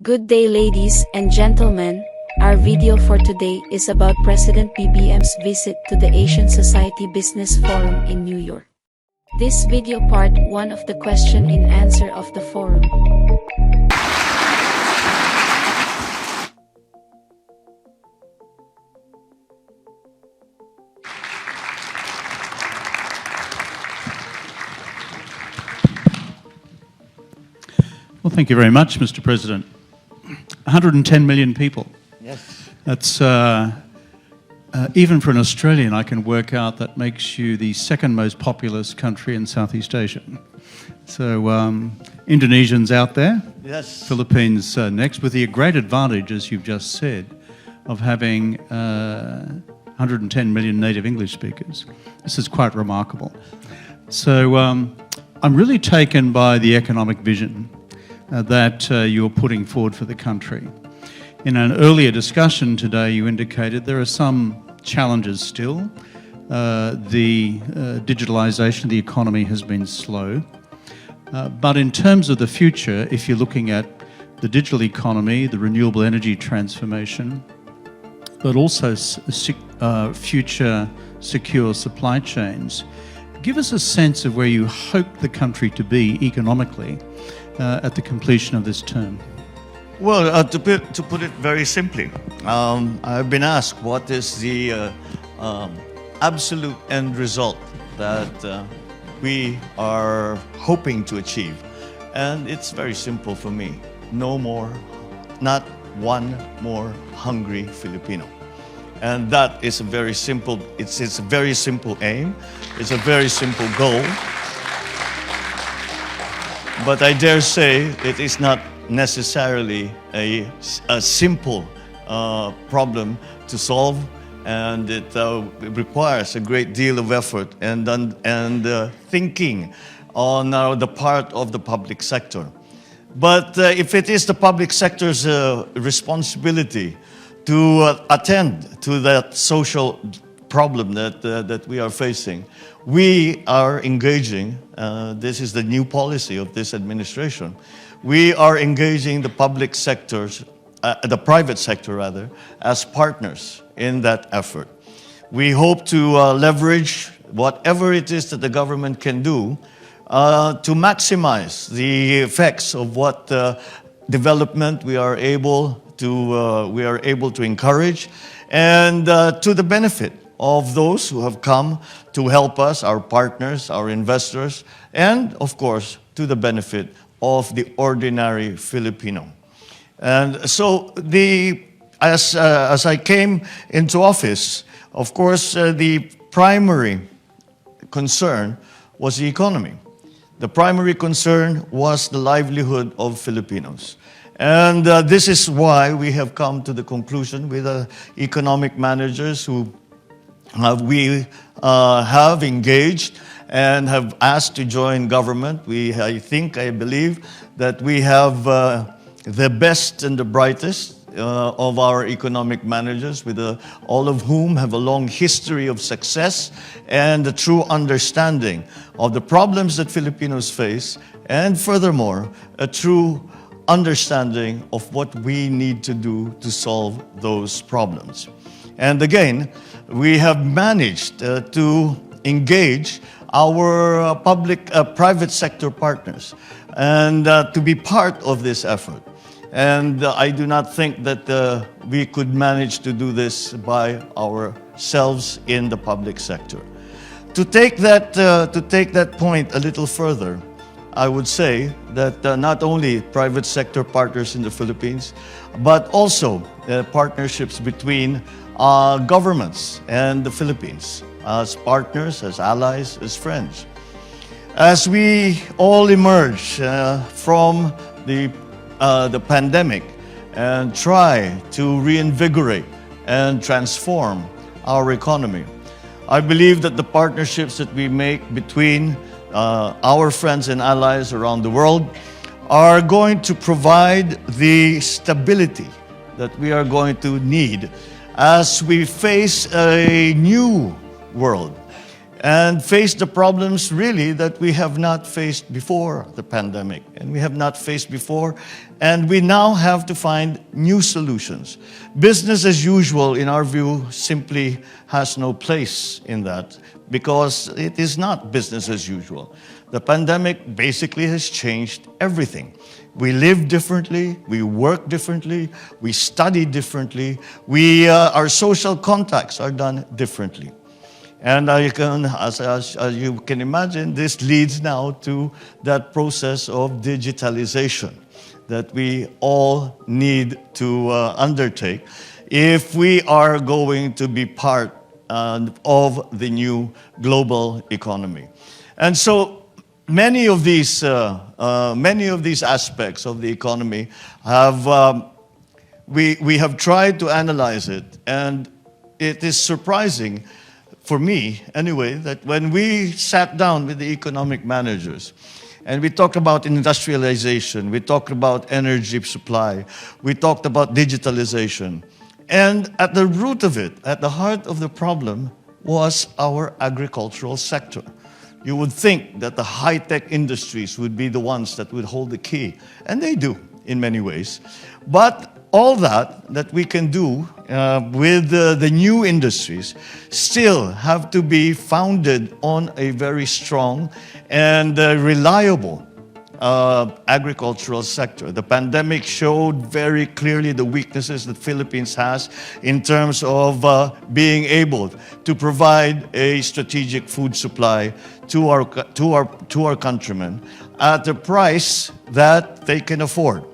Good day, ladies and gentlemen. Our video for today is about President BBM's visit to the Asian Society Business Forum in New York. This video part 1 of the question and answer of the forum. Well, thank you very much, Mr. President. 110 million people. Yes. That's, even for an Australian, I can work out that makes you the second most populous country in Southeast Asia. So, Indonesians out there. Yes. Philippines next, with the great advantage, as you've just said, of having 110 million native English speakers. This is quite remarkable. So, I'm really taken by the economic vision that you're putting forward for the country. In an earlier discussion today, you indicated there are some challenges still. The digitalisation of the economy has been slow. But in terms of the future, if you're looking at the digital economy, the renewable energy transformation, but also future secure supply chains, give us a sense of where you hope the country to be economically at the completion of this term. Well, to put it very simply, I've been asked what is the absolute end result that we are hoping to achieve. And it's very simple for me. No more, not one more hungry Filipino. And that is a very simple, it's a very simple aim. It's a very simple goal. But I dare say it is not necessarily a simple problem to solve, and it requires a great deal of effort and thinking on the part of the public sector. But if it is the public sector's responsibility to attend to that social problem that we are facing, we are engaging, this is the new policy of this administration, we are engaging the public sectors, the private sector rather, as partners in that effort. We hope to leverage whatever it is that the government can do to maximize the effects of what development we are able to encourage, and to the benefit of those who have come to help us, our partners, our investors, and of course, to the benefit of the ordinary Filipino. And so, as I came into office, of course, the primary concern was the economy. The primary concern was the livelihood of Filipinos. And this is why we have come to the conclusion with economic managers who we have engaged and have asked to join government. I believe that we have the best and the brightest of our economic managers, with all of whom have a long history of success and a true understanding of the problems that Filipinos face, and furthermore, a true understanding of what we need to do to solve those problems. And again, we have managed to engage our private sector partners and to be part of this effort. And I do not think that we could manage to do this by ourselves in the public sector. To take that point a little further, I would say that not only private sector partners in the Philippines, but also partnerships between governments and the Philippines, as partners, as allies, as friends. As we all emerge from the pandemic and try to reinvigorate and transform our economy, I believe that the partnerships that we make between our friends and allies around the world are going to provide the stability that we are going to need as we face a new world, and face the problems really that we have not faced before the pandemic, and we have not faced before, and we now have to find new solutions. Business as usual, in our view, simply has no place in that, because it is not business as usual. The pandemic basically has changed everything. We live differently, we work differently, we study differently, our social contacts are done differently. And as you can imagine, this leads now to that process of digitalization that we all need to undertake if we are going to be part of the new global economy. And so many of these aspects of the economy we have tried to analyze it, and it is surprising, for me anyway, that when we sat down with the economic managers and we talked about industrialization, we talked about energy supply, we talked about digitalization, and at the root of it, at the heart of the problem, was our agricultural sector. You would think that the high-tech industries would be the ones that would hold the key, and they do in many ways. But all that we can do with the new industries still have to be founded on a very strong and reliable agricultural sector. The pandemic showed very clearly the weaknesses that Philippines has in terms of being able to provide a strategic food supply to our countrymen at a price that they can afford.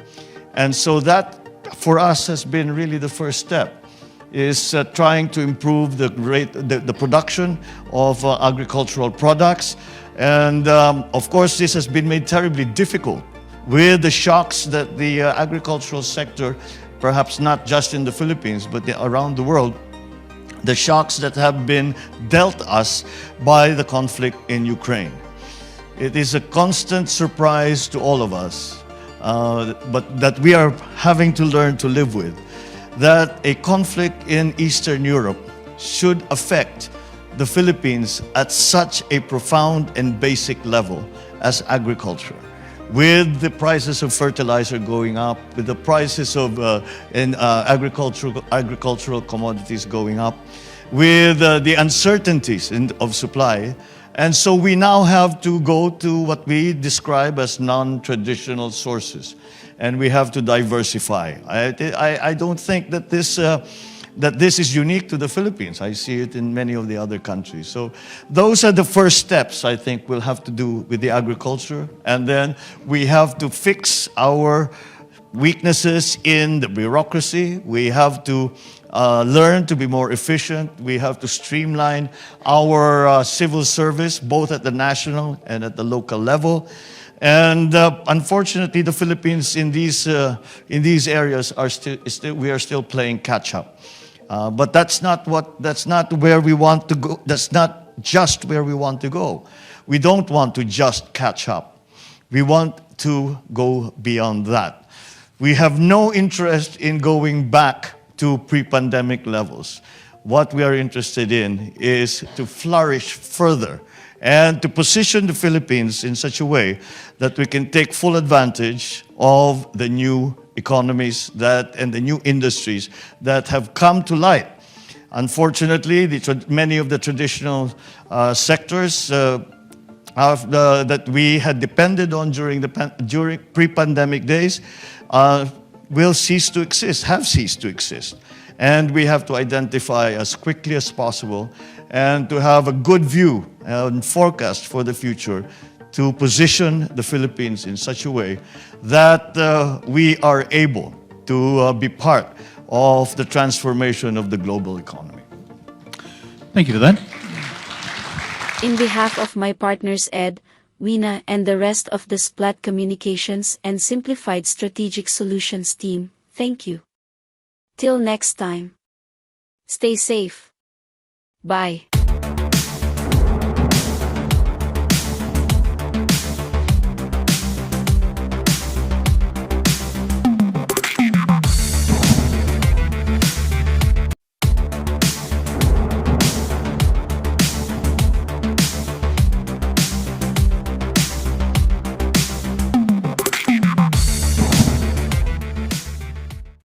And so that, for us, has been really the first step, is trying to improve the production of agricultural products. And of course, this has been made terribly difficult with the shocks that the agricultural sector, perhaps not just in the Philippines, but around the world, the shocks that have been dealt us by the conflict in Ukraine. It is a constant surprise to all of us, but that we are having to learn to live with, that a conflict in Eastern Europe should affect the Philippines at such a profound and basic level as agriculture. With the prices of fertilizer going up, with the prices of agricultural commodities going up, with the uncertainties of supply. And so we now have to go to what we describe as non-traditional sources, and we have to diversify. I don't think that this is unique to the Philippines. I see it in many of the other countries. So those are the first steps I think we'll have to do with the agriculture. And then we have to fix our weaknesses in the bureaucracy. We have to learn to be more efficient. We have to streamline our civil service, both at the national and at the local level. And unfortunately, the Philippines in these areas we are still playing catch up. But that's not where we want to go. That's not just where we want to go. We don't want to just catch up. We want to go beyond that. We have no interest in going back to pre-pandemic levels. What we are interested in is to flourish further and to position the Philippines in such a way that we can take full advantage of the new economies and the new industries that have come to light. Unfortunately, many of the traditional sectors that we had depended on during pre-pandemic days will cease to exist, have ceased to exist. And we have to identify as quickly as possible and to have a good view and forecast for the future to position the Philippines in such a way that we are able to be part of the transformation of the global economy. Thank you for that. In behalf of my partners Ed, Wina and the rest of the Splat Communications and Simplified Strategic Solutions team, thank you. Till next time. Stay safe. Bye.